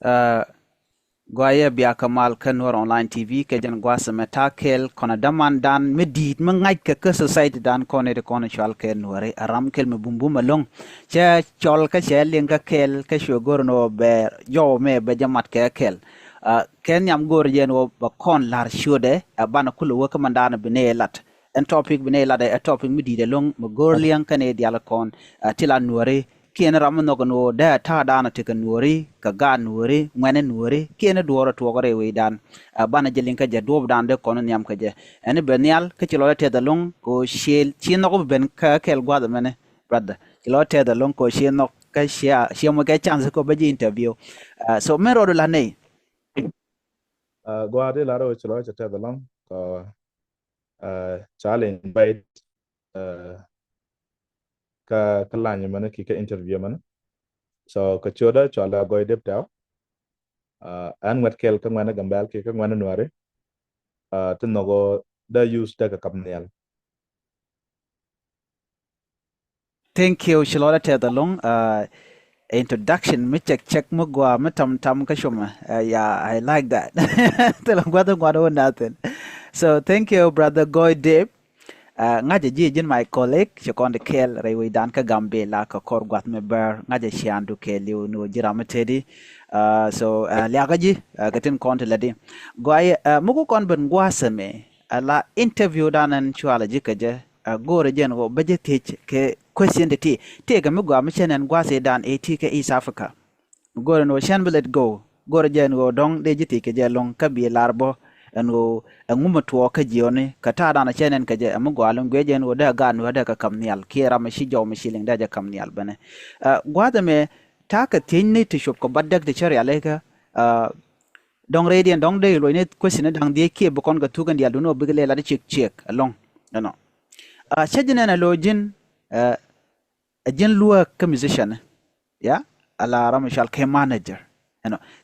Uh, Gwaya biya kamal kan Nuer online TV ke jan gwasa metakel kona daman dan medit mengai ke society dan kone de kone chal ke Nuer aram kel me bumbu malong cha chol ka ling ka kel ka shogor no be yo me be jamat ke kel ken yam gor yen wo ba kon lar shode bana kulu wo kamandana bine lat en topic bine lat a topic medit de long mo gor liang kane diala kon tila Nuer kien ram no no da ta dana te kan nuori ka ga nuori ngene nuori kien duoro to gore we dan bana jelin ka je dob dan de kono nyam ka je ene benial ka ti lo te da long ko shel chin no ben ka kel gwa da mene brother ti lo te da long ko shin no ka shia mo ka chance ko be interview so mero la nei Gwa de laro chilo chate the long ko challenge invite ka kalanya mana ki ka interview mana so ka choda chola goy dep taw an wat kel ka ngwana gambal ki ka ngwana nuare tin nogo da use da ka kamnial. thank you shilo te da long introduction me check mo gwa me tam ka shoma yeah I like that te lo gwa nothing so thank you brother goy dep ngaje ji jin my colleague sekonde kel rewi dan ka gambe la ka kor gwat me ber ngaje shiandu ke liu no jirama tedi so liaga ji gatin konte ladi goy mugo kon ben gwasame la interview danan chuala ji kaje gore jen go beje tich ke question de ti ga mugo am chenen gwase dan eti ke East Africa gore no shan let go gore jen go dong de jiti ke je long ka bi larbo anu nguma tuo ka jione ka ta dana chenen ka je amu gwalum gwejen wo da gan wo da ka kamnial kira ma shi jaw ma shiling da ja kamnial bane gwada me ta ka tinni ti shop ko baddak de chari alega dong radian dong de lo ne question dang de ke bu kon ga tugan ya duno bigle la de chek along no chejene na lojin jin luwa ka musician ya ala ramashal ke manager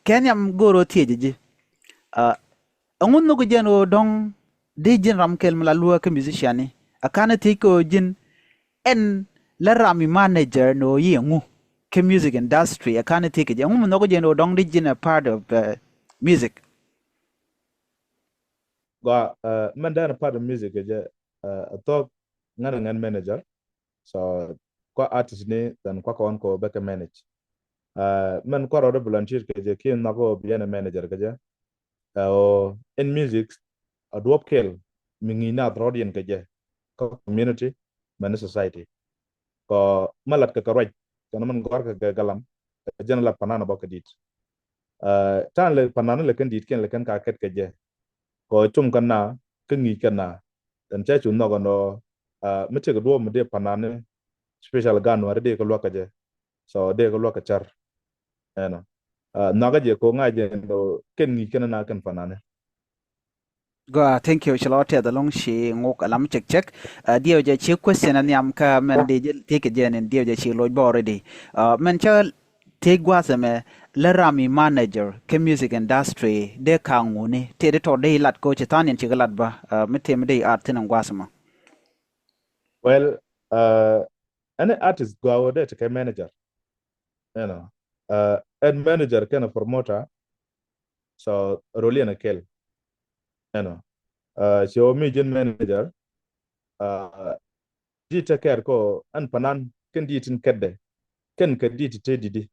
kenyam goro tieji angun no gujeno dong de jin ram kel mala luwa ka musician akana te ko jin en la rami manager no yengu ke music industry akana te ke angun no gujeno dong de jin a part of music Gwa man da part of music je talk ngan manager so kwa artist ni dan kwa kon ko beka manage man kwa ro volunteer ke je kin na ko bien manager ke je o in music adwop kel mingi na rodien ke je ko community man society ko malat ka roj kana man gor ka galam jen la panana bok dit tan le panana le kan dit ken le kan ka ket ke je ko chum kana ke ngi kana dan cha chu no go no mete ko do mo de panana special gan war de ko loka je so de ko loka char eno naga je ko ngaje no ken ni ken na kan panana go thank you charlotte the long she ngok alam check dio je chi question an yam ka men de take je nen dio je chi loj bo already men cha take was me la rami manager ke music industry de ka nguni te de to de lat ko chetan en chi lat ba mete me de art tin ngwasama well any artist go out there to manager you know and manager kind of promoter so roli na kel you know so me gen manager di ta care ko an panan ken di tin kedde ken ka di te didi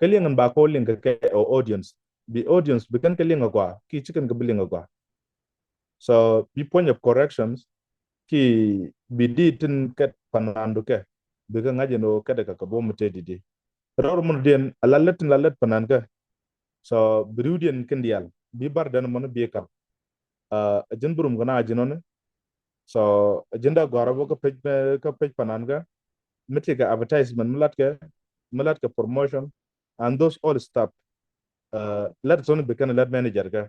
kalingan ba ko link ke audience the audience be kan kalinga kwa ki chicken ka bilinga kwa so be point of corrections ki bi di tin ket panan do ke be ka ngaje no kedde ka bo mate didi rawr mun den lalet panan ka so brudien kendial bi bar dan mon bi ka jin burum gana jinone so jinda gorabo ka page panan ga mete ka advertisement mulat ka promotion and those all stuff let zone be kan let manager ga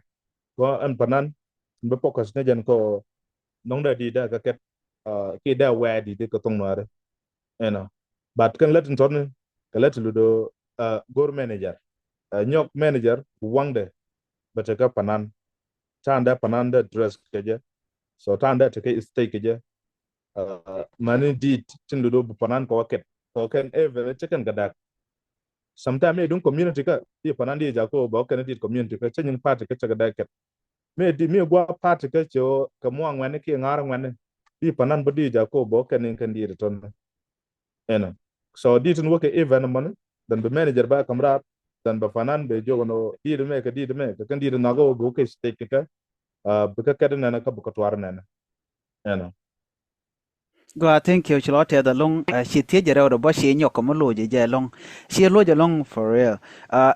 go an panan be focus ne jan ko nong da di da ka ket ki da wa di ka tong nore you know but kan let zone ka let ludo gor manager nyok manager wangde bete ka panan tanda panan da dress keje so tanda take stay keje mani di tindudo bu panan ko ket so ken even chicken gadak sometimes me dun community ka di panandi ja ko ba kan di community ka chen party ka chaga da ket me di me gwa party ka cho ka mo ngwan ki ngar ngwan di panan bodi ja ko ba kan di return ena so di tun woke even man dan be manager ba kamra dan ba fanan be jogo no di de me ka kan di na go ke stake ka ba ka kada na ka bu ka twar na ena Go, thank you. Chilo te da long she te jere ro bo she nyoko mo loje je long. She loje long for real.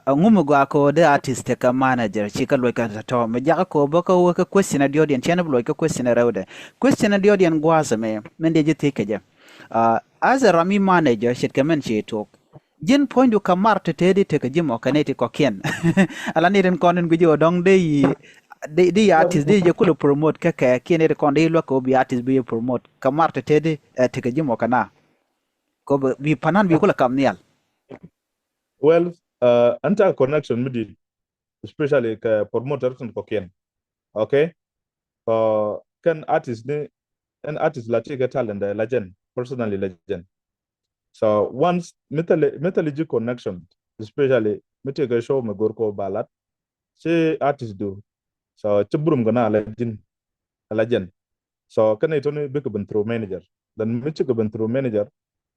Ngumu go ko the artist te ka manager she ka lo ka to me ja ko bo ko ka question the audience chen bo ka question rewde. Question the audience gwa me men de je te ke je. As a Rami manager she ka men she talk. Jin point du kamar te te te ka jimo kaneti ko ken. Ala ni ren konen gujo dong de artist de je kulo promote ka kene de kon de lo ko bi artist bi promote kamar te de te ka jimo kana ko bi panan bi kula kamnial well anta connection midi especially ka promoter tun ko ken okay kan artist ne an artist la take talent legend personally legend so once metallurgy connection especially metega show me gorko balat she artist do so chibrum gana legend so kan ito ne big ban through manager dan mi chiga ban through manager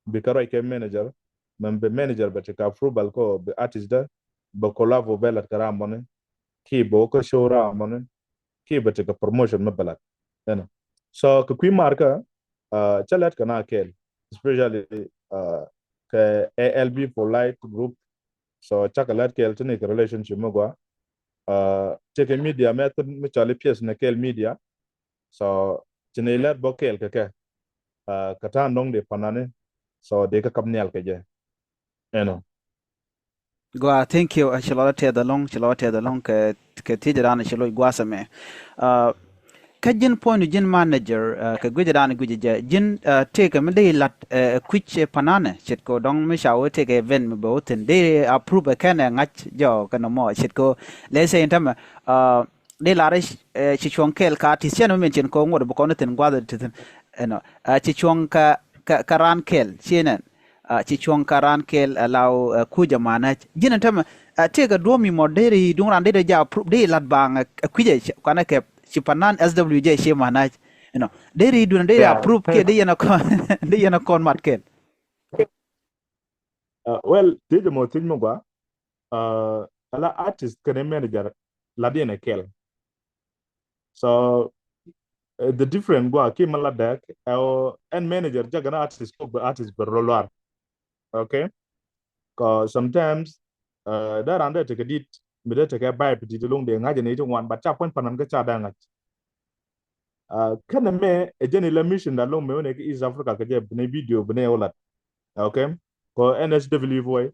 bi karo ke manager man be manager ba ka approval ko be artist da ba collabo belat kara mone ki bo ko show ra mone ki ba ka promotion mabalat yana so ku marka chalet kana kel especially ka ALB for light group so chakalat kel tene relationship magwa take media method mi chale piece na kel media so chinelat bokel ke kata nong de panane so de ka kamnial ke je go thank you shilo te da long ka te jara na shilo gwasa me ka jin point jin manager ka guje dan guje je jin te ka mede lat quick panane chet ko dong mi shawo te ka event mi bo ten de approve ka na ngach jo ka no mo chet ko le se intam de la re chi chon kel ka ti chen men chen ko ngod bo ko ten gwa de ten no chi chon ka ran kel chenen chi chon ka ran kel law ku jamana jin intam te ka do mi moderi dung ran de ja approve de lat bang kwije kana ke Chipanan SWJ she manage they read when they approve ke they yana kon mat ken well did mo tin mo ba ala artist kan manager la de kel so the different go ki man la dak and manager jagana artist ko artist ber rolar okay cause sometimes that under take dit mi de take buy piti de long de ngaje ne to wan ba cha pon panan ga cha da ngach kana me e jeni la mission da long me ne ki East Africa ka je ne video bne olat okay ko NSW boy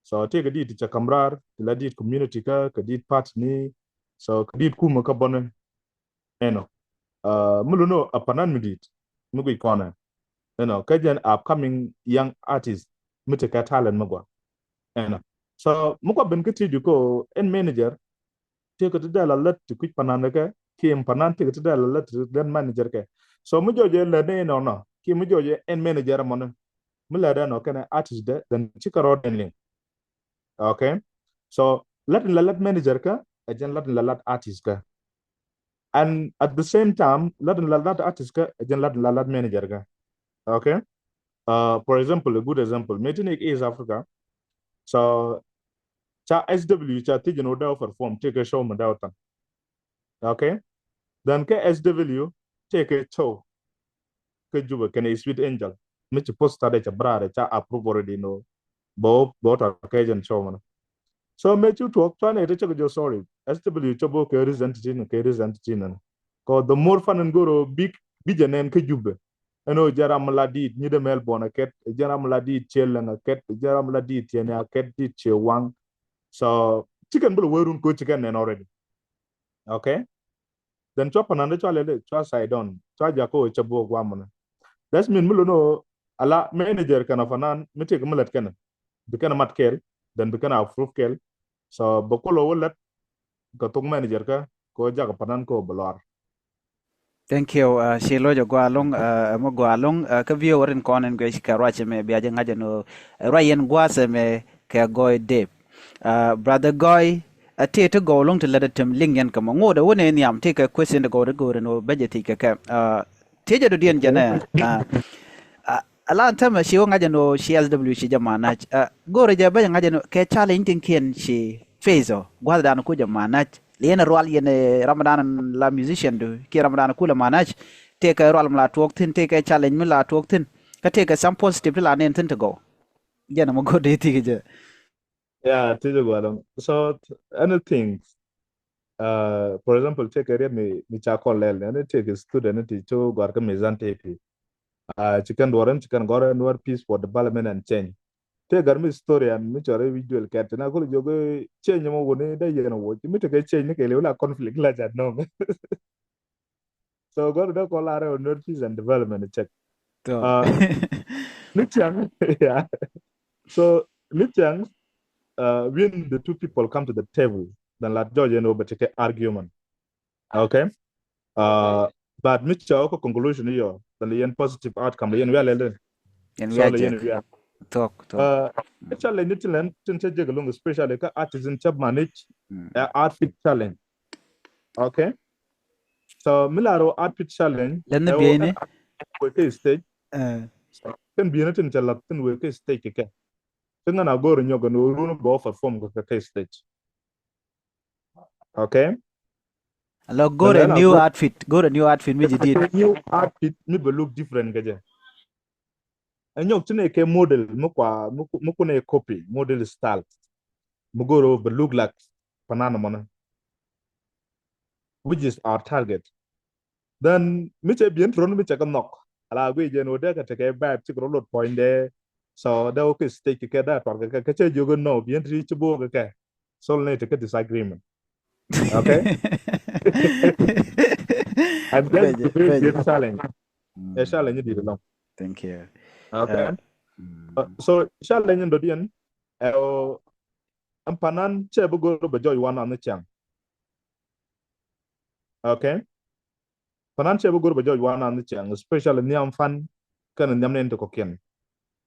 so take dit cha kamrar la dit community ka dit part ni so dit kuma ka bonne eno muluno apanan midit mugi kona kajan upcoming young artist mutaka talent magwa so muko ben kiti ko en manager te ko da la lat ku panan ka kim panan te ko da la lat den manager ka so mu joje la ne no ki mu joje en manager mon mu la da no kana artist da dan chikaro den link okay so lat manager ka ajan lat artist ka and at the same time lat artist ka ajan lat manager ka okay for example a good example Metinic is Africa so cha SW cha tijin oda perform take a show madawtan okay then ke SW take a show ke juba can a sweet angel which post ta cha brother cha approve already no bo ta occasion show man so me chu talk to na ita jo sorry SW chobo ke resent tin ko the more fun and go big bijanen ke juba eno jaram ladit ni de Melbourne ket jaram ladit chelanga ket jaram ladit yana ket dit chewang so chicken bulu werun ko chicken and already okay then chop another chale cho side on cho jako chabo gwamana that's mean mulu no ala manager kana fanan mite kamalat kana bikana matkel then bikana approve kel so bokolo wolat ka tung manager ka ko jaga panan ko balor thank you shilo jo gwalong mo gwalong ka view ren konen go shika rache me biaje ngaje no rayen gwase me ke goy de brother goy ate to go long to let it ling yan kama ngoda wone ni am take a question to go no budget ke teje do dien jana ala tama shi wonga jano shi SW shi jamana gore ja ba ngaje no ke challenge tin kien shi fezo gwada dan ku jamana lena rwal yene ramadan la musician do ki ramadan ku la manaj te ka rwal mla tok tin te ka challenge mi la tok tin ka te ka some positive la nen tin to go jana mo go de ti je Yeah, tijo gwadam. So anything, for example, take area mi chakol lel, and take a student to cho gwarka mizan take. Chicken doran, chicken goran, Nuer peace for development and change. Take garmi story and mi chore visual cat. Na ko jogo change mo wone da yena wo. Mi take change ne kele wala conflict la jad no. So go to call are on Nuer peace and development check. to Nichang, yeah. So Nichang, when the two people come to the table, then let George but take an argument. Okay. But Mitchell conclusion here, then the positive outcome. The well, en so wi the jek yeah. tok Actually, Nitland tinta jeg along especially ka artisan chap manage outfit challenge. Okay. So Milaro outfit challenge. len bi ne Work stage. Can be nothing till Latin work stage. Tinga na go nyoga no run go for form go ka stage. Okay. lo gore new outfit mi jidit New outfit me look different gaje. And you tune ke model mukune copy model style. Mugoro but look like banana mana, which is our target. Then Mitch bien run Mitch a knock. Ala we je no de ka take back to roll point there. So the okay stake ke that or ka che you go no bien reach bo ka. So need to get disagreement. Okay? And then Beje, the beje. challenge. A challenge did long. Thank you. Okay. So challenge ndo dien ampanan che bu go ba joy one on the chang. Okay? Panan che bu go ba joy one on the chang, especially niam fan kan niam nen to kokien.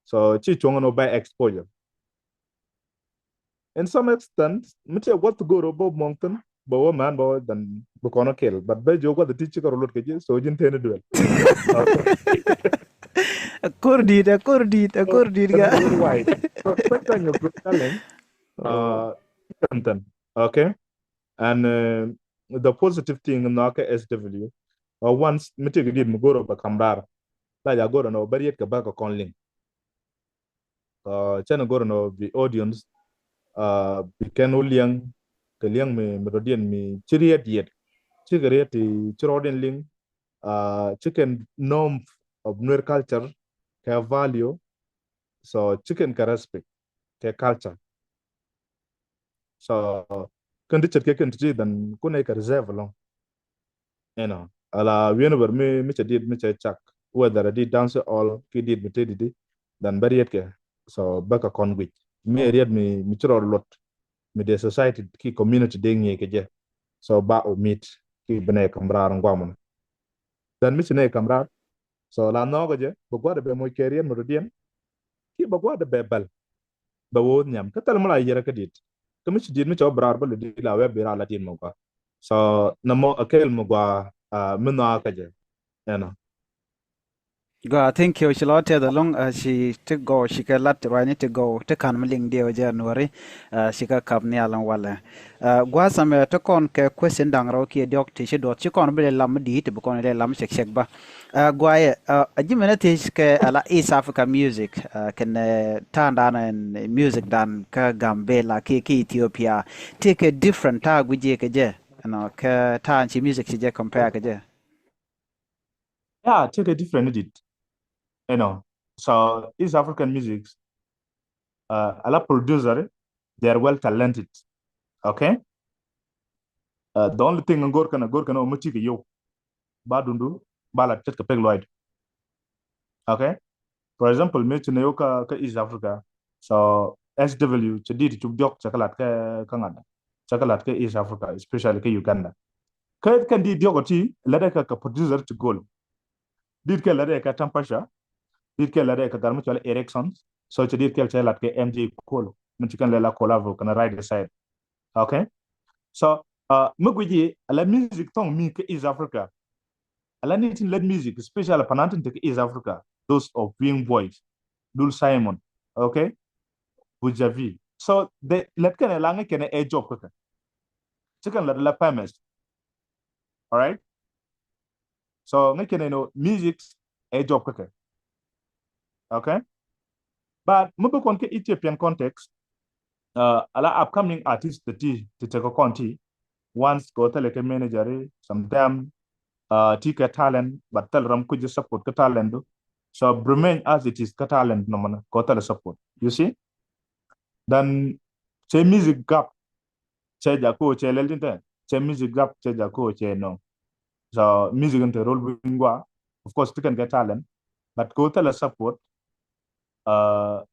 So chi chonga no by exposure. In some extent, mche what to go robo mountain, but what man bo then bukono kill. But by jogo the teacher or lot keje, so jin tene duel. Kurdit ga. Why? So second your challenge, content. Okay. And the positive thing in Naka SW, once mche did mugoro ba kambar, la ya go no bari ka ba ko conling. Channel go no the audience biken uliang ke liang me merodian mi chiriet yet chigariet chirodin ling chicken norm of Nuer culture ke value, so chicken ka respect ke culture, so kan dichet ke kan tiji dan kunai ka reserve long ala wiener me chadid me chak whether I did dance all ki did me tedidi dan bariet ke so baka conwich me riet mi chiro lot mi de society ki community ding ye ke je so ba o meet ki bene kamrar ngwamon dan mi chine kamrar so la no je bo gwa de be mo kerien mo dien ki bo gwa de be bal ba wo nyam ka tal mala yera ka dit ka mi dit mi cho brar ba le di la we be ra la tin mo kwa so na mo akel mo gwa mi no ka je Go, thank you. She lot the long she to go. She can let right to go to can mling deal January. She can come near long wala. Gwa some to con question dang roki doc tish dot she con be lam di to become a lam shek ba. Gwa a jimenetish ke ala East Africa music can turn down and music dan ka Gambela ki Ethiopia take a different tag with je ke je. No ka tan chi music she je compare ke je. yeah, take a different edit. So East African music, a lot producer, they are well talented. Okay. The only thing ngor kana omuchi ke yo badundu bala tetka pegloid. Okay. For example, me chine yo ka East Africa. So SW chedi to jok chakalat ka kangada. Chakalat ke East Africa, especially ke Uganda. Kan di diogoti lada ka producer to goal. Did ke lada ka tampasha. Did ke lada ka garmu chala Ericsson. So chedi ke chalat ke MJ Kolo. chicken lela collabo kana right side. Okay, so mugwiji ala music tong mi ke East Africa, ala nitin let music especially panantin to East Africa, those of being boys, Dul Simon, okay, Bujavi. So they let kana lange kana a job kaka chicken la pames, all right. So make music a job kaka, okay. But mubukon ke Ethiopian context, ala upcoming artists the to take a conti once go tell like a manager sometimes tika talent but tell ram could just support ka talent do. So remain as it is ka talent no man go tell support, you see. Then che music gap che jako che lelinte che music gap che jako che no. So music inte role bingwa, of course you can get talent but go tell support ka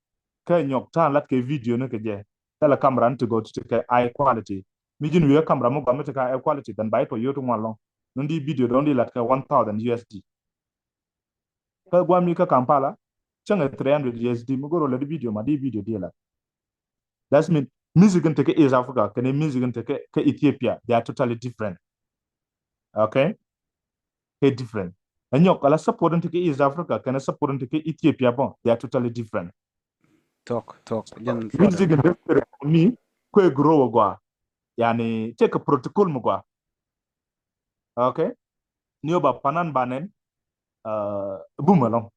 nyok tan lat ke video ne ke je tell camera to go to ke high quality mi jin wi camera mo ba ka high quality dan bai to yoto ngwan nundi video don di lat ka 1000 USD ka gwa mi ka Kampala changa 300 USD mo goro la di video ma di video di la. That's mean music inte ke East Africa ke music inte ke Ethiopia, they are totally different, okay, they different. And nyok ala support inte ke East Africa ke support inte ke Ethiopia bon, they are totally different. Talk jen Music industry mi kwe grow gwa yani take a protocol mo gwa, okay, niyo ba panan banen bumalong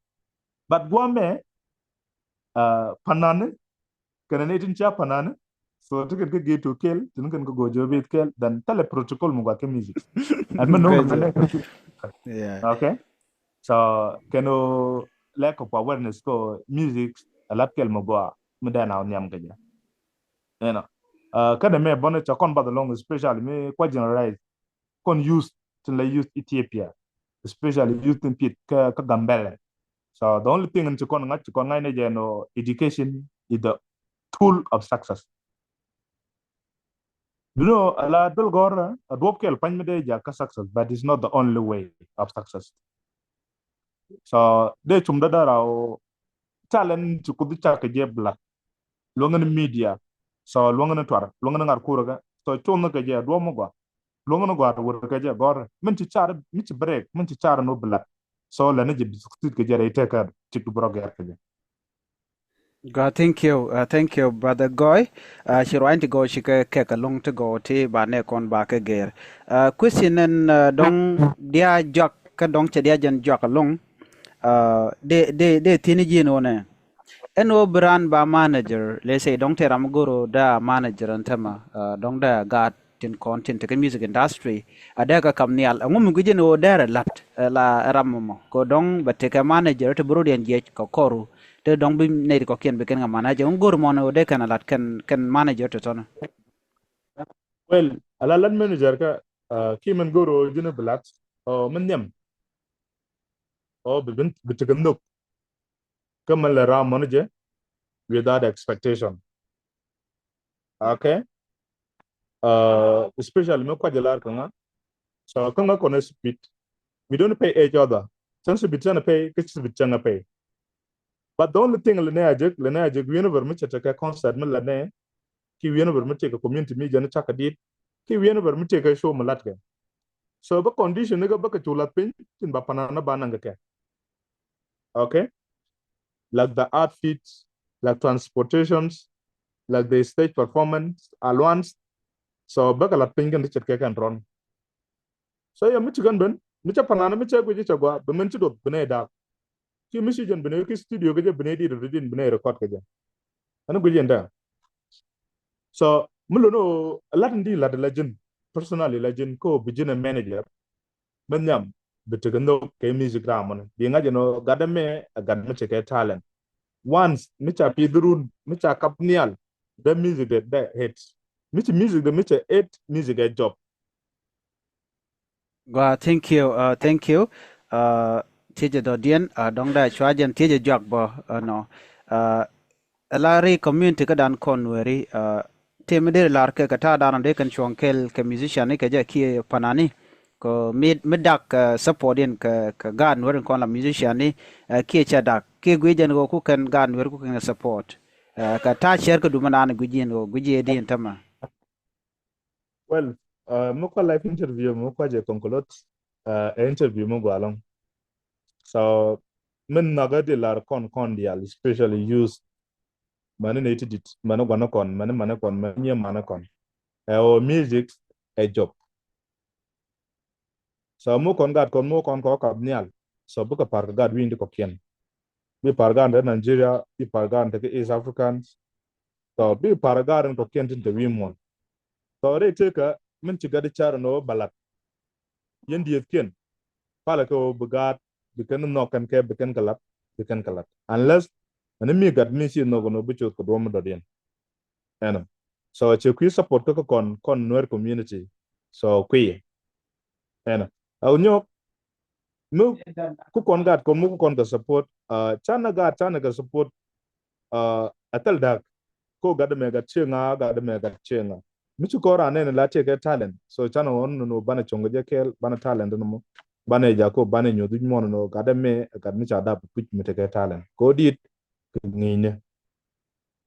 but gwa me panan kana ne tin cha panan so ticket ke get to kill tin kan go jobe kel dan tele protocol mo gwa ke music and man no yeah, okay. So keno lack of awareness ko music alat kel mo gwa mudana nyam gaja, you know. Kada me bonnet cha kon ba the long especially me kwa generalize kon use to la use Ethiopia especially youth in pit ka gambele. So the only thing in kon ngai ne no education is the tool of success. You know, ala dul gora adwop kel pan me de ja ka success but it's not the only way of success. So de chum da dara talent to kudu cha ka je black longan media so longan twar longan ngar kuraga so chon ka je do mo gwa longan gwa wor ka je gor min ci char mi ci break min ci char no black so la ne je biskut ka je rete ka ci du broger ka je. God, thank you, brother Goy. She want to go. She ke long to go. Ti ba ne kon ba ke ger. Question and dong dia jok ka dong che dia jan jok long. De tini jino ne. Eno brand ba manager. Let's say dong te ramgoro da manager antama. Dong da gaat in content ke music industry. Ada ka kamnial. Ngum gujino dare lat la ramomo. Ko dong ba te ka manager te bro dian je ko koru. Te dong bi ne ko ken be ken nga manager ngor mono de kana lat ken manager to tono. Well ala lan manager ka ki man goro jina black o man nyam o bibin bitigandok kamal ra manager without expectation, okay. Especially me kwa jalar kanga so kanga kone speed we don't pay each other since we trying to pay kids we trying to pay but the only thing lene ajek we never me chaka concert me lene ki we never me take a community me jana chaka dit ki we never me take a show me latke so the condition nega baka chulat pin tin ba panana bananga ke, okay, like the outfits, like transportations, like the stage performance allowance. So baka lat pin kan chet kan ron so ya michigan ben micha panana micha ko jicha gwa be men ci dot bene da ki michigan bene ki studio ga je bene di redin bene record ka je ana go jenda so mulo no lat ndi lat legend personally legend ko bijina manager ben nyam bitigando ke music ramon di nga no gadame gad micha ke talent once micha pidrun micha kapnial the music that hits micha music the micha eight music a job. God, thank you. Tije dodian dong da chwajen tije jok bo no. Lari community ka dan kon nueeri temede lar ke kata dan de kan chonkel ke musician ke ja ki panani ko midak supportin ke gan nuer kon la musician ni ki cha dak ki gwejen go ku kan gan nuer ku kan support ka ta share ka duma na gujin din tama. Well, mo ko live interview mo ko je konkolot interview mo gwalong. So men naga de lar kon dial especially use mane ne tidit mane gwana kon mane kon mane mane kon. O music a job. So mo kon ko kabnial. So buka par gad windi ko kien. Bi par gad Nigeria, bi par gad the East Africans. So bi par gad ko kien tin the wimon. So they take a min ci gadi char no balat. Yendi kien. Pala ko bugat bikan no kan ke bikan kalat. Unless and me gat me si no go bicho ko do mo dodien. Eno. So che ku support ko kon Nuer community. So kuii. Eno. Au nyo mu ku kon gat kon mu kon ka support chana ka support atal dak ko gada me gat chenga michu ko ra ne la che ke talent so chana on no bana chongo je kel bana talent no mo bana ja ko bana nyodu mo no gada me gad mi cha da put mi te ke talent ko dit ngine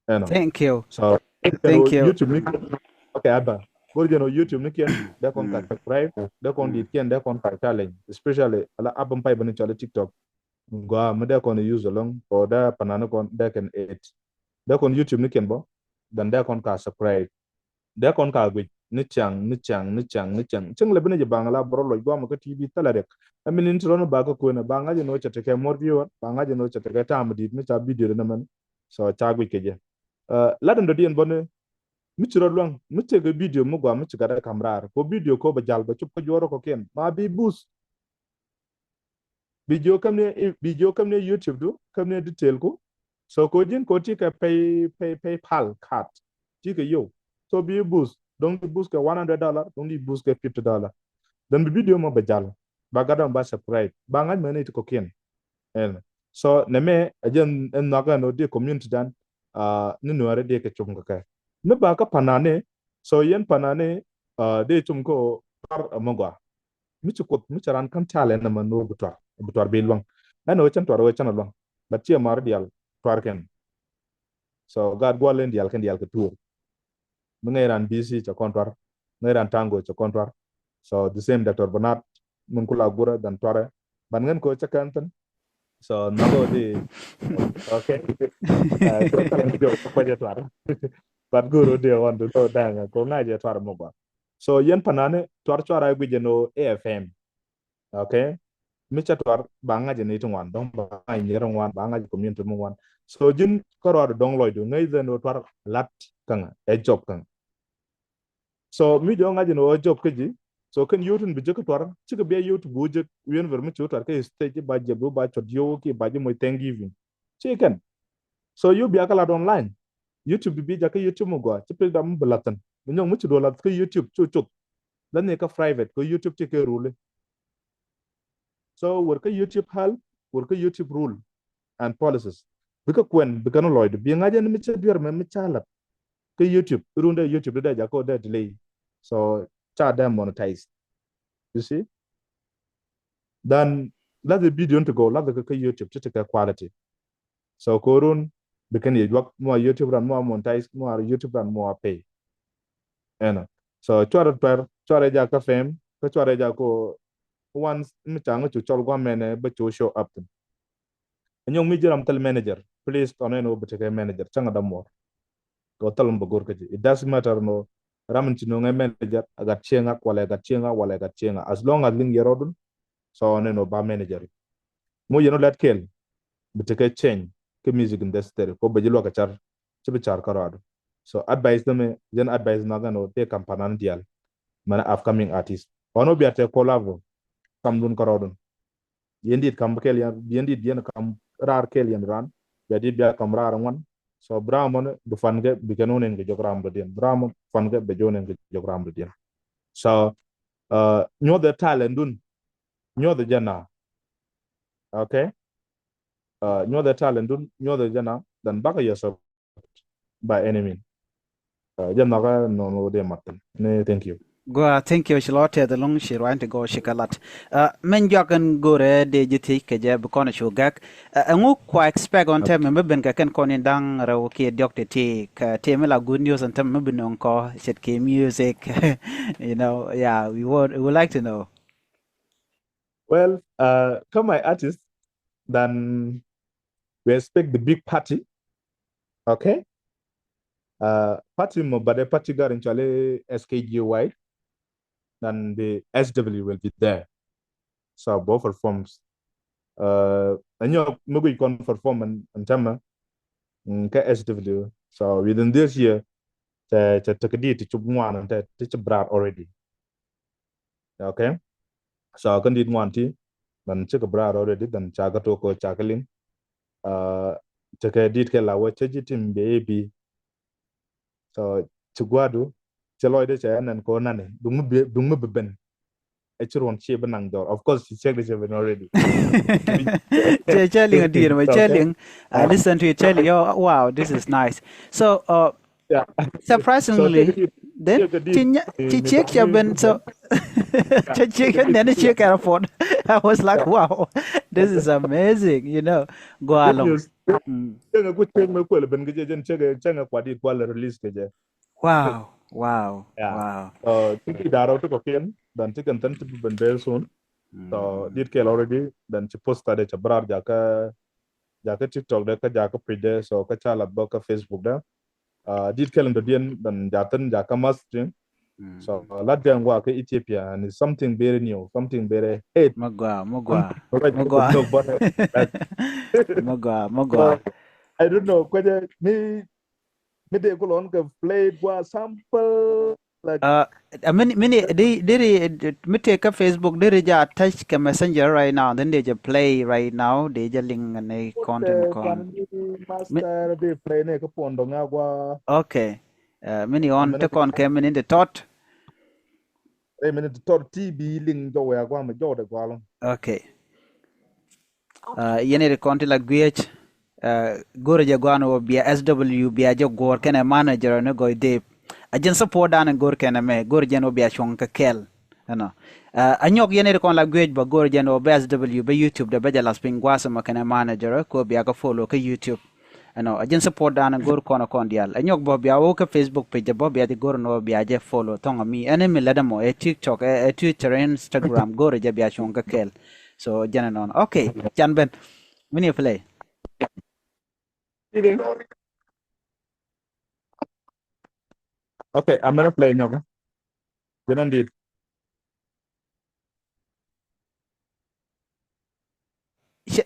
eno Thank you. so Thank you. YouTube ni okay aba go je no YouTube ni ken da kon ka subscribe da kon dit ken da kon ka challenge especially ala abam pay bana chala TikTok go ma da kon use along or da panana kon da can 8 da kon YouTube ni ken bo dan da kon ka subscribe da kon ka gwe ni chang cheng le bene je bangala bro lo gwa mo ka TV tala rek amin intro no ba ko na banga je no chete ke more viewer banga je no chete ke tam dit mi cha video na man so cha gwe ke je la dan do dien bonne mi chiro long mi che ke video mo gwa mi chika da kamrar ko video ko ba jal ba chup ko joro ko ken ma bi boost video kam ne YouTube do kam ne detail ko so ko jin ko ti ka pay pal cat ti ke yo so be boost don't be boost ka $100 don't be boost ka $50 then be video mo bajal bagada ba subscribe ba ngaj mene to koken en so ne me ajen en naga no de community dan ni nuare de ke chum ka ne ba ka panane so yen panane de chum ko par amogwa mi chukot mi charan kan chale na man no butar bilwang ano chan twaro chan long but chia mar dial twar ken so god gwalen dial ken dial ke tour mengeran BC cha kontwar mengeran tango cha kontwar so the same Dr. Bernard mun kula gura dan tware ban ngen ko cha kantan so nago di okay so kan jo ko je twar but guru de on do danga ko na je twar mo ba so yen panane twar ay gujeno AFM okay mi cha twar banga je ni tungwan dong ba ai ni rongwan banga je community mo wan so jin koror dong loy do ngai zeno twar lat kanga e job kanga so mi do ngaji no job keji so kan yotun bi jeka twar ci be yotu bo je wen ver mi ci twar ke stage ba je bo ba chod yo ki ba je moy thanksgiving ci kan so you bi akala online YouTube bi jaka YouTube mo gwa ci pe dam belatan mi ñong mu ci do lat ke YouTube ci lan ne ka private ko YouTube ci ke rule so work YouTube hal work YouTube rule and policies bika kwen bika no loyd bi ngaje mi ci bier mi chalat ke YouTube runde YouTube da jako da delay so cha them monetize you see then let the video to go let the YouTube to take quality so korun bikan ye work more YouTube run more monetize more YouTube run more pay so chwara ja ka fame ko chwara ja ko once mi chango chu chol gwa mene ba chu show up nyong mi jiram tel manager please oneno butike manager changa da more go talum bagor kaji it doesn't matter no ramen chino ngai manager agat chenga as long as ling yerodun so oneno ba manager mo yeno let kel butike change ke music industry ko bajilo ka char chibi char karado so advice them then advice naga no te kampanan dial mana upcoming artist ono biate collabo kam dun karodun yendit kam kel yendit yen kam rar kel yen ran jadi biya kam rar wan so bramon bu fange bi kanonen ge jogram do den bramon fange be jonen ge jogram do den so nyo the talent dun nyo the jana okay nyo the talent dun nyo the jana dan baka yourself by any mean jana ga no no de matten ne thank you Go, thank you, Charlotte. The long she want to go shikalat. Men jogan go re de jiti ke je bukona shugak. Ngu kwa expect on tem me ben ka ken konin dang ra ke diok te ka te me la good news on tem me ben on ko set ke music. Yeah, we would like to know. Well, come my artist, then we expect the big party, okay? Party mo, but the party got into SKGY, then the SW will be there. So both performs. And you maybe can perform and tema SW. So within this year, the take a deed to one and the brand already. Okay. So I can did one tea, then check a brand already, then chagatoko chakaling. Take a deed la we change it in baby. So chugwadu, cheloide chan and ko nane, dung ben. One shape and door. Of course, she checked the shape already. Chelling a dear, my Okay. chelling. I listen to you chelling. Oh, wow, this is nice. So, Yeah. So surprisingly, then take a deed. check your ben so check and then check our phone. I was like, wow, this is amazing. Go Good along. news. Check a good check me kwele ben geje check a kwadi kwala release geje. Wow, wow, Yeah. wow. Tiki daro to koken dan chicken tan to ben very soon. So did kill already then she posted it abroad jaka TikTok da ka jaka page so ka chala boka Facebook da. Did kill the dien dan jatan jaka mastering. So Latvian work Ethiopia and it's something very new, something very hate. Magwa, Something magwa, right magwa, no but magwa, so magwa. I don't know whether me they go on个 played was sample like Uh, me take a Facebook, they just touch the messenger right now, then they just play right now, they just link and they content con. master they play ne ko pondo ngagwa Okay. Mini on amene take on came in the thought. e mene to TV link jo ya gwa me jo de gwa lo Okay. Yene the content like GH. Gore jagwano bia SW bia jo gor kene manager no go de. Ajen support dan gor kene me gor jeno bia chong ka kel. Anyok yene the con like GH ba gor jeno be SW be YouTube de be jalas pingwasa ma kene manager ko bia ka follow ka YouTube. Ajen support dan gor kono kondial. Anyok bo bia wo ka Facebook page bo bia de gor no bia je follow tonga mi ene mi ledamo TikTok Twitter Instagram gor je bia chong ka kel. So jena non. Okay, Jan Ben. Mini play. okay I'm gonna play nyoga then did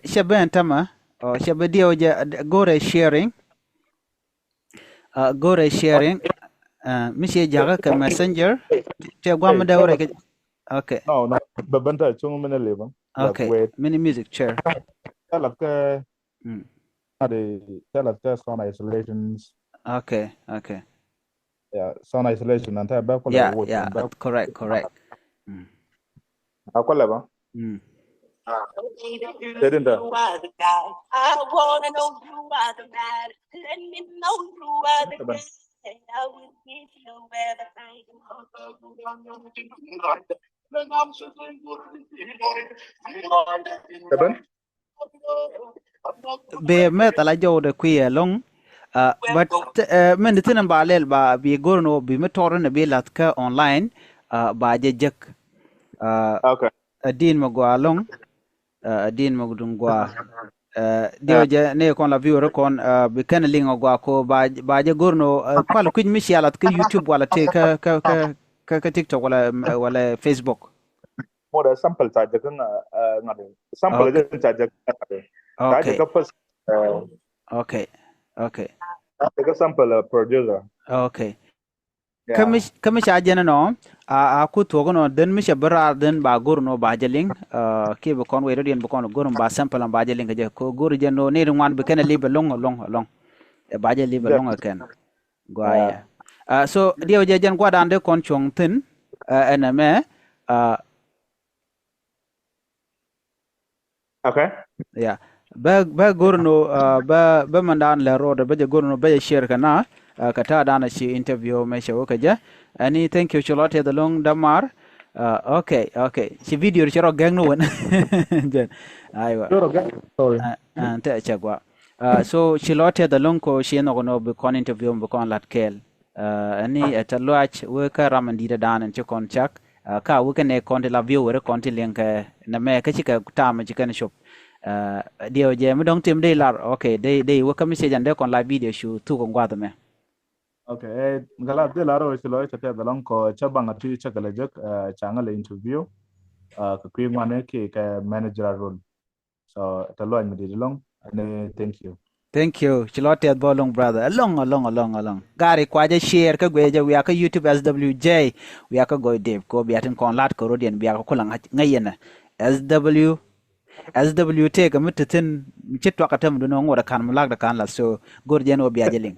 Shaban Tama or Shabadio Gore sharing. Gore sharing. Michi Jaga messenger. hey Tiaguamada. Okay. no babanta chung mene leba like Okay. wait Mini music chair. tell of the Mm. tell of the sound isolations Okay. Okay. yeah sound isolation and type back Yeah. what Yeah. back Correct. Correct. Mm. akwala Mm. didn't I wanna know you are the man. Let me know you are the man. I will give you Seven? Be met ala jow de queer long. But men the tin balel ba be gorno be metoran be latka online. Ba je jek. Okay. Adin magwa din magdungwa dio je ne kon la viewer kon be kan lingo gwa ko ba je gorno kwal kuj mi shalat ka YouTube wala te ka TikTok wala Facebook. More the sample charge kan ngade. Sample Okay. je charge ngade. Charge Okay. ka pas Okay. Okay. ka sample producer. Okay. Yeah. Kamish ajena no a ku to no den mi shabara den ba gorno ba jeling ke be kon we redian be kon gorno ba sample ba jeling je ko gor je no ne wan be kan libe long ba je libe long ken Yeah. Guaya. So dia jajan gua dande kon chong tin ename Okay. ya ba gurno ba mandan la roda ba je gurno ba share kana kata dana shi interview me shi woka ja ani thank you cholote the long damar okay shi video chiro gang no won aywa sorry anta chagwa so cholote the long ko shi no no be kon interview be kon lat kel ani atalwach woka ramandira dana ci kon chak ka woka ne kon la view wore kon ti link na me ka chika tama chika shop điều je mi dong tim dei lar okay dei woka message ande kon la video show tu kon gwa me okay ngala de laro chilo chate dalong ko chabanga tu chakala jak changala interview ka kwi ngwane ke manager role so talo mi de long and thank you chilote bolong brother along gari kwaje share ka gweje we aka YouTube SWJ we aka go dev ko biatin kon lat ko rodien biya ko lang ngayena SWT ga mutatin chitwa ka tam duno ngora kan mulak da kan la so gorjen o biya jeling